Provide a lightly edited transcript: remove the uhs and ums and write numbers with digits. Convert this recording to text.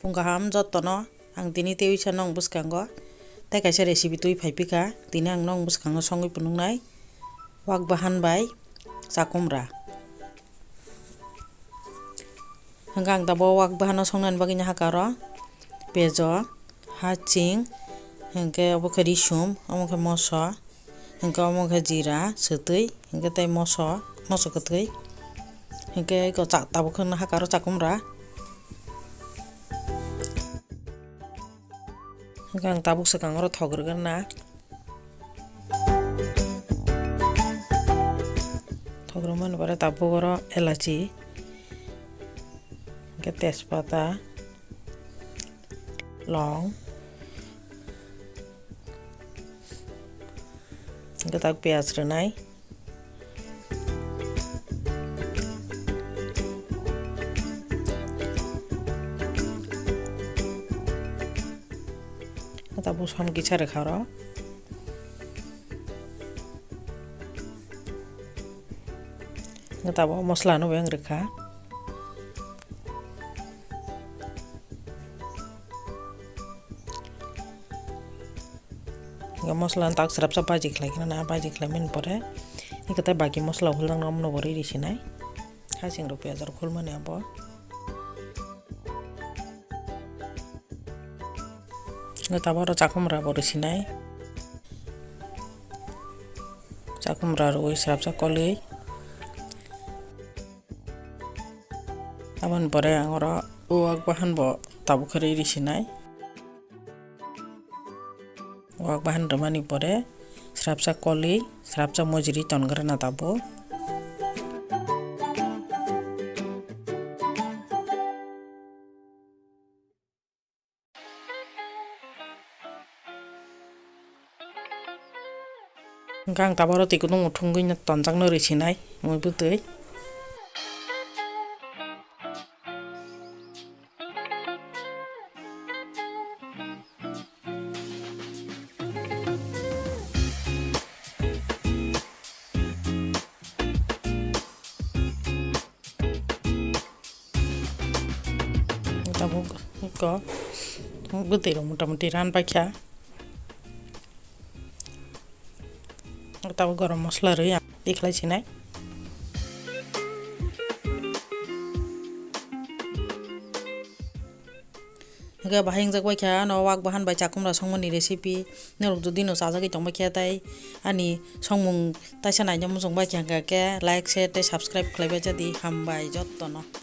Punggaham jottono ang tini tewi nong buskango tai kaisa recipe tui phaipika tini ang nong buskango songui punungnai wak bahan bai chakumra hanggang tabo wak bahano songnan bagini hakaro pejo haching hingke obo khe risum omo khe moso hingke omo khe jira sotui hingke tai moso kwtui hingke ko tabo khe hakaro chakumra hingke tabuk sakang oro thogrogor na thogromani pore tabuk oro elachi hingke tejpata long hingke tak piyaj rwnai tabuk som kisa rekha tabuk mosla no beng rekha mosla tak serap sa baji khlai na baji khlaimin pore ikata baki mosla hulang nam no bori risinai hasing ro piyaj ro khulmani abo tabaro chakumra borisinai chakumra ro serap sa kolei aban pore angora wak bahan bo tabuk khari risinai wak bahan ramani pore serap sa kolei serap sa mojri tonggra na tabo gang tabaro tikudung uthungui na tonjak no risinai moi butui tabuk ko butui ro motamuti ran paikha tabuk garam mosla roi dekhlai sinai hingke bahing jak baikha no wak bahan bai chakumra songmani recipe norok jodi no chajagui tongbaikha tai ani songmung taisa nainai mujung baikha hingka ke like share tei subscribe khlaibai jadi hambai jottono।